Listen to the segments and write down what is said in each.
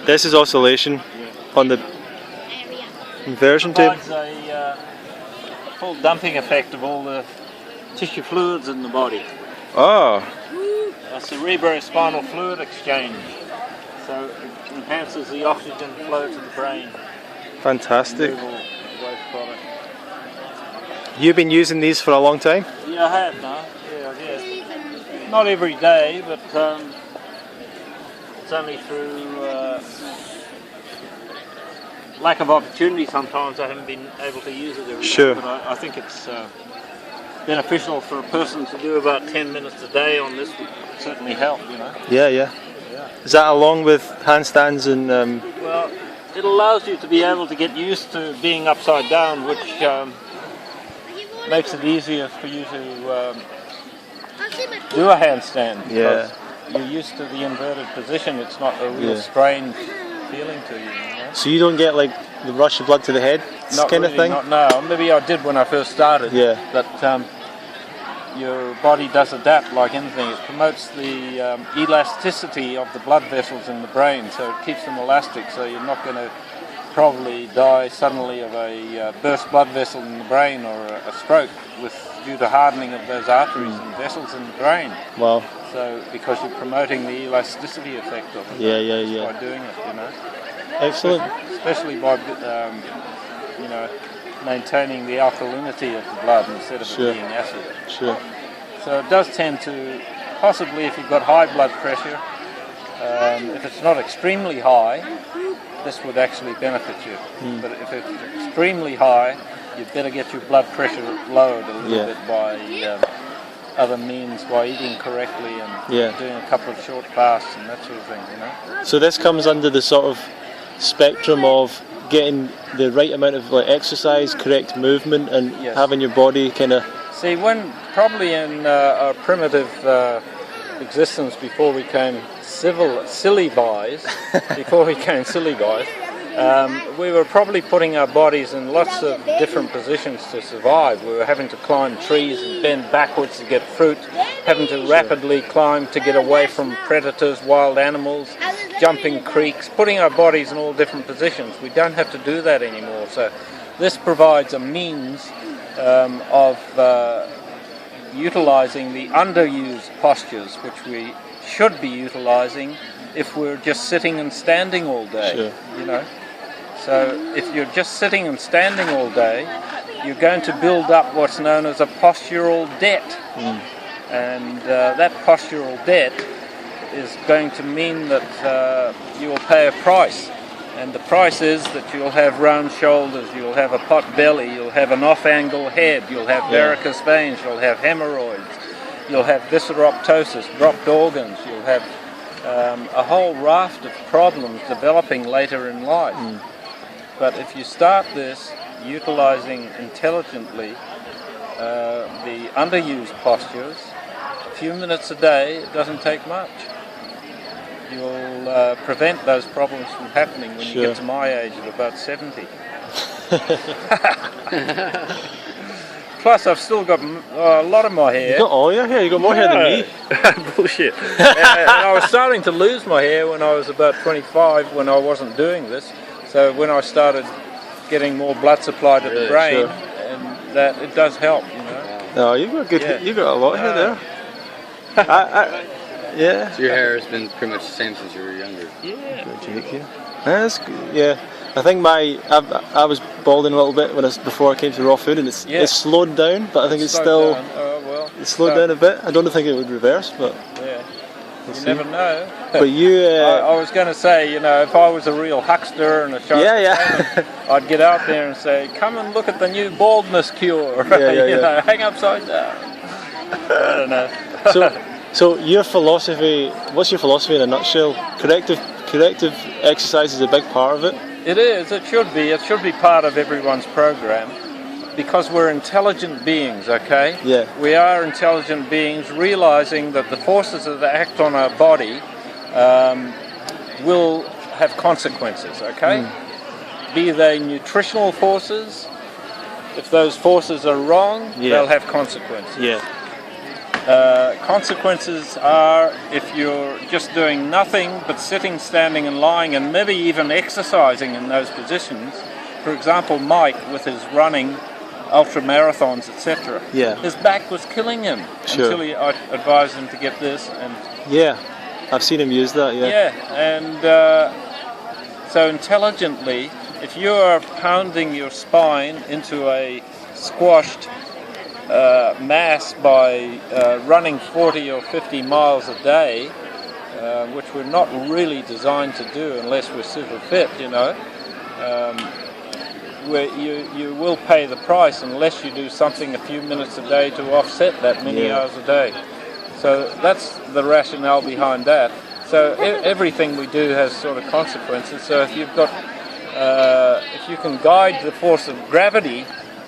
This is oscillation on the inversion table. Provides a full dumping effect of all the tissue fluids in the body. Oh, A cerebrospinal fluid exchange. So it enhances the oxygen flow to the brain. fantastic. Removal of waste product. You've been using these for a long time? Yeah, I have now. Yeah. Not every day, but it's only through lack of opportunity sometimes I haven't been able to use it every Sure. day. But I think it's beneficial for a person to do about 10 minutes a day on this would certainly help, you know. Yeah, yeah. Is that along with handstands and... Well, it allows you to be able to get used to being upside down, which makes it easier for you to do a handstand. Yeah. Because you're used to the inverted position. It's not a real strange feeling to you. You know? So you don't get like the rush of blood to the head Not kind really, of thing? Not now. Maybe I did when I first started. Yeah. But your body does adapt like anything. It promotes the elasticity of the blood vessels in the brain, so it keeps them elastic, so you're not going to probably die suddenly of a burst blood vessel in the brain or a stroke due to hardening of those arteries and vessels in the brain. Wow. So because you're promoting the elasticity effect of it. Yeah. By doing it, you know. Excellent. Especially by you know, maintaining the alkalinity of the blood instead of it being acid. Sure. So it does tend to, possibly if you've got high blood pressure, if it's not extremely high, this would actually benefit you. But if it's extremely high, you'd better get your blood pressure lowered a little bit by other means, by eating correctly and doing a couple of short fasts and that sort of thing, you know. So this comes under the sort of spectrum of getting the right amount of like exercise, correct movement, and having your body kind of... See, when probably in our primitive existence before we came silly guys, we were probably putting our bodies in lots of different positions to survive. We were having to climb trees and bend backwards to get fruit, having to rapidly climb to get away from predators, wild animals, jumping creeks, putting our bodies in all different positions. We don't have to do that anymore. So this provides a means of utilizing the underused postures, which we should be utilizing if we're just sitting and standing all day, you know. So if you're just sitting and standing all day, you're going to build up what's known as a postural debt. And that postural debt is going to mean that you will pay a price. And the price is that you'll have round shoulders, you'll have a pot belly, you'll have an off-angle head, you'll have varicose veins, you'll have hemorrhoids, you'll have visceroptosis, dropped organs, you'll have a whole raft of problems developing later in life. But if you start this utilizing intelligently the underused postures, a few minutes a day, it doesn't take much. You'll prevent those problems from happening when you get to my age of about 70. Plus, I've still got a lot of my hair. You got all your hair? You got more hair than me? Bullshit. And I was starting to lose my hair when I was about 25, when I wasn't doing this. So when I started getting more blood supply to the brain, and that it does help, you know. No, you've got good. You've got a lot of hair there. Yeah. So your hair has been pretty much the same since you were younger. That's good. Yeah. I think I was balding a little bit before I came to raw food, and it's slowed down, but I think it's still it's slowed down a bit. I don't think it would reverse, but you never know. But you, I was going to say, you know, if I was a real huckster and a shark, I'd get out there and say, "Come and look at the new baldness cure." You know, hang upside down. I don't know. So your philosophy, what's your philosophy in a nutshell? Corrective exercise is a big part of it? It is, it should be. It should be part of everyone's program because we're intelligent beings, okay? Yeah. We are intelligent beings realizing that the forces that act on our body will have consequences, okay? Be they nutritional forces, if those forces are wrong, they'll have consequences. consequences are if you're just doing nothing but sitting, standing and lying and maybe even exercising in those positions. For example, Mike with his running, ultra marathons, etc. Yeah. His back was killing him until I advised him to get this. And yeah, I've seen him use that. Yeah. Yeah, and so intelligently, if you are pounding your spine into a squashed mass by running 40 or 50 miles a day, which we're not really designed to do unless we're super fit, you know. Where you will pay the price unless you do something a few minutes a day to offset that many hours a day. So that's the rationale behind that. So everything we do has sort of consequences. So if you've got, if you can guide the force of gravity,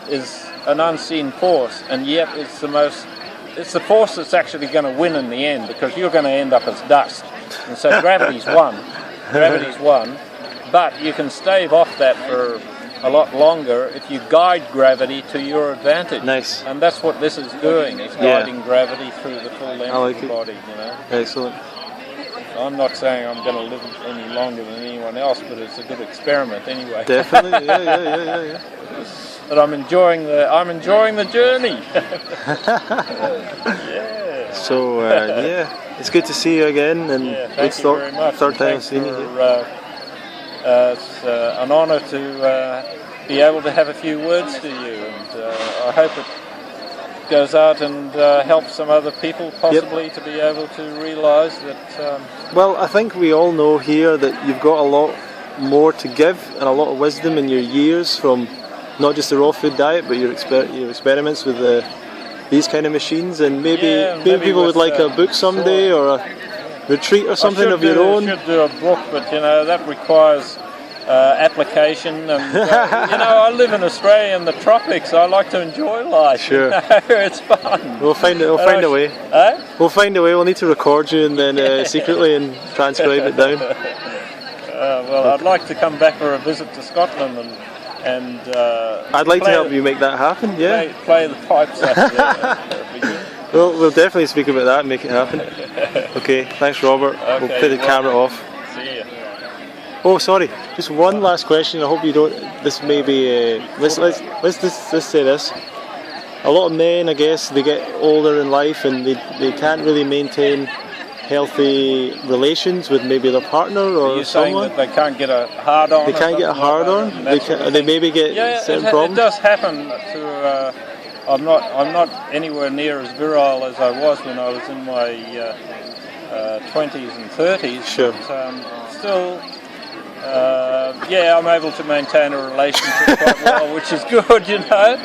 is an unseen force, and yet it's the force that's actually going to win in the end, because you're going to end up as dust. And so gravity's won. But you can stave off that for a lot longer if you guide gravity to your advantage. Nice. And that's what this is doing, is guiding gravity through the full length of the body, you know. Excellent. I'm not saying I'm going to live any longer than anyone else, but it's a good experiment anyway. Definitely, yeah. But I'm enjoying the journey. Yeah. So it's good to see you again, and thank you very much. Third time I've seen you. It's an honour to be able to have a few words to you, and I hope it goes out and helps some other people possibly to be able to realise that. Well, I think we all know here that you've got a lot more to give and a lot of wisdom in your years from not just the raw food diet, but your experiments with these kind of machines, and maybe people would like a book someday or a retreat or something of your own. I should do a book, but you know that requires application, and you know I live in Australia in the tropics. I like to enjoy life. Sure, you know? It's fun. We'll find a way. We'll find a way. We'll need to record you and then secretly and transcribe it down. Well, I'd like to come back for a visit to Scotland and I'd like to help you make that happen. Yeah. Play the pipes up there. Well, we'll definitely speak about that and make it happen. Okay, thanks, Robert. Okay, we'll put the camera off. See ya. Oh, sorry. Just one last question. I hope you don't. This may be. Let's say this. A lot of men, I guess, they get older in life and they can't really maintain healthy relations with maybe their partner or someone. Saying that they can't get a hard on? They can't get a hard on. They maybe get certain problems. It does happen to. I'm not anywhere near as virile as I was when I was in my 20s and 30s. Sure. But, still, I'm able to maintain a relationship quite well, which is good, you know.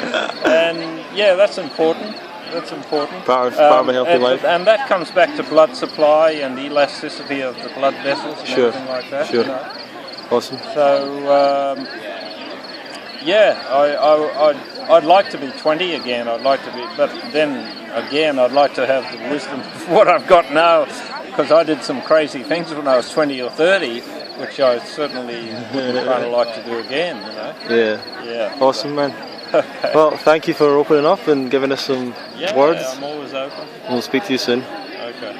And that's important. That's important. Part of a healthy life. And that comes back to blood supply and elasticity of the blood vessels and everything like that. Sure. You know? Awesome. So, I'd like to be 20 again. I'd like to be, but then again, I'd like to have the wisdom of what I've got now, because I did some crazy things when I was 20 or 30, which I certainly would kind of like to do again. You know. Yeah. Awesome, man. Okay. Well, thank you for opening up and giving us some words. I'm always open. We'll speak to you soon. Okay.